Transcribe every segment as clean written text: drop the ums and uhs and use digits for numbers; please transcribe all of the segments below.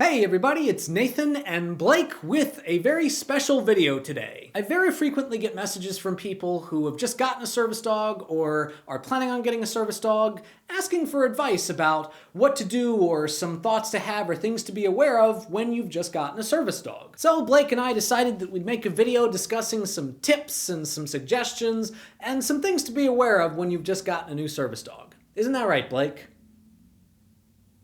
Hey everybody, it's Nathan and Blake with a very special video today. I very frequently get messages from people who have just gotten a service dog or are planning on getting a service dog, asking for advice about what to do or some thoughts to have or things to be aware of when you've just gotten a service dog. So Blake and I decided that we'd make a video discussing some tips and some suggestions and some things to be aware of when you've just gotten a new service dog. Isn't that right, Blake?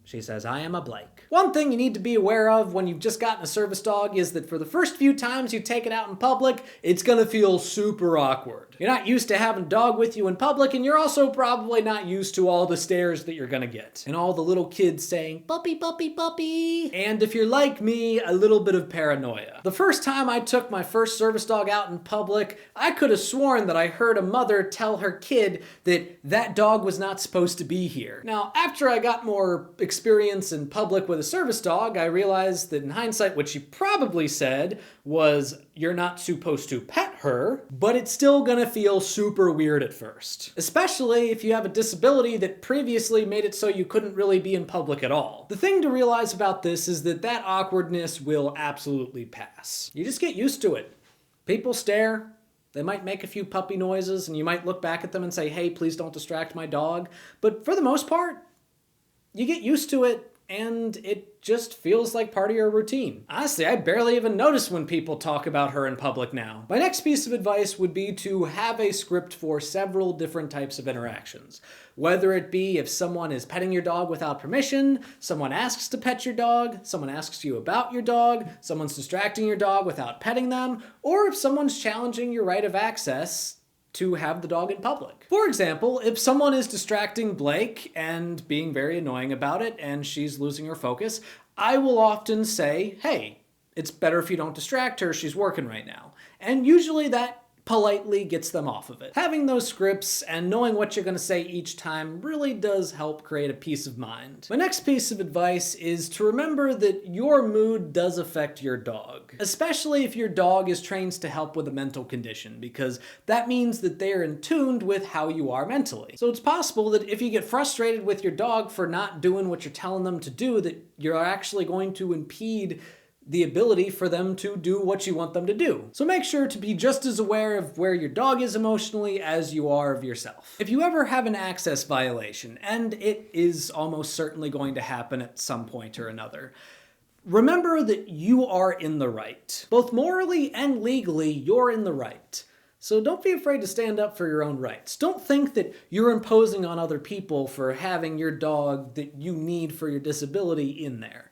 She says, I am a Blake. One thing you need to be aware of when you've just gotten a service dog is that for the first few times you take it out in public, it's gonna feel super awkward. You're not used to having a dog with you in public, and you're also probably not used to all the stares that you're gonna get. And all the little kids saying, puppy, puppy, puppy. And if you're like me, a little bit of paranoia. The first time I took my first service dog out in public, I could have sworn that I heard a mother tell her kid that that dog was not supposed to be here. Now, after I got more experience in public with a service dog, I realized that in hindsight what she probably said was, you're not supposed to pet her, but it's still gonna feel super weird at first. Especially if you have a disability that previously made it so you couldn't really be in public at all. The thing to realize about this is that that awkwardness will absolutely pass. You just get used to it. People stare, they might make a few puppy noises, and you might look back at them and say, hey, please don't distract my dog. But for the most part, you get used to it, and it just feels like part of your routine. Honestly, I barely even notice when people talk about her in public now. My next piece of advice would be to have a script for several different types of interactions. Whether it be if someone is petting your dog without permission, someone asks to pet your dog, someone asks you about your dog, someone's distracting your dog without petting them, or if someone's challenging your right of access to have the dog in public. For example, if someone is distracting Blake and being very annoying about it and she's losing her focus, I will often say, hey, it's better if you don't distract her, she's working right now. And usually that politely gets them off of it. Having those scripts and knowing what you're gonna say each time really does help create a peace of mind. My next piece of advice is to remember that your mood does affect your dog, especially if your dog is trained to help with a mental condition, because that means that they're in tune with how you are mentally. So it's possible that if you get frustrated with your dog for not doing what you're telling them to do, that you're actually going to impede the ability for them to do what you want them to do. So make sure to be just as aware of where your dog is emotionally as you are of yourself. If you ever have an access violation, and it is almost certainly going to happen at some point or another, remember that you are in the right. Both morally and legally, you're in the right. So don't be afraid to stand up for your own rights. Don't think that you're imposing on other people for having your dog that you need for your disability in there.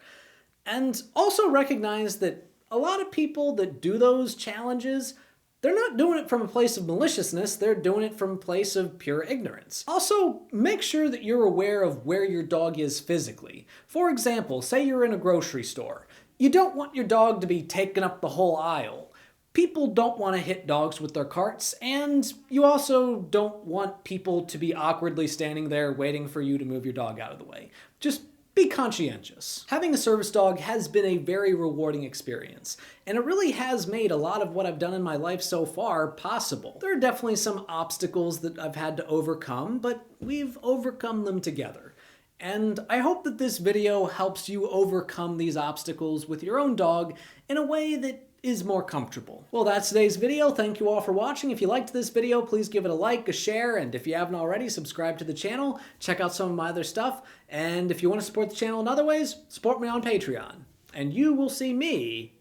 And also recognize that a lot of people that do those challenges, they're not doing it from a place of maliciousness, they're doing it from a place of pure ignorance. Also, make sure that you're aware of where your dog is physically. For example, say you're in a grocery store. You don't want your dog to be taking up the whole aisle. People don't want to hit dogs with their carts, and you also don't want people to be awkwardly standing there waiting for you to move your dog out of the way. Just be conscientious. Having a service dog has been a very rewarding experience, and it really has made a lot of what I've done in my life so far possible. There are definitely some obstacles that I've had to overcome, but we've overcome them together. And I hope that this video helps you overcome these obstacles with your own dog in a way that is more comfortable. Well, that's today's video. Thank you all for watching. If you liked this video, please give it a like, a share, and if you haven't already, subscribe to the channel. Check out some of my other stuff. And if you want to support the channel in other ways, support me on Patreon. And you will see me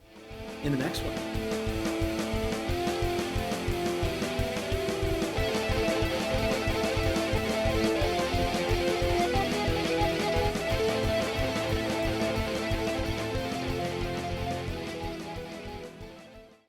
in the next one.